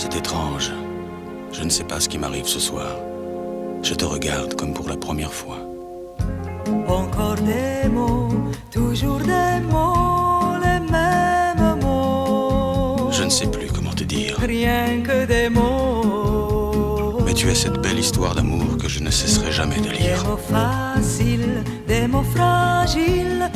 C'est étrange. Je ne sais pas ce qui m'arrive ce soir. Je te regarde comme pour la première fois. Encore des mots, toujours des mots, les mêmes mots. Je ne sais plus comment te dire. Rien que des mots. Mais tu es cette belle histoire d'amour que je ne cesserai jamais de Des lire. mots faciles, des mots fragiles.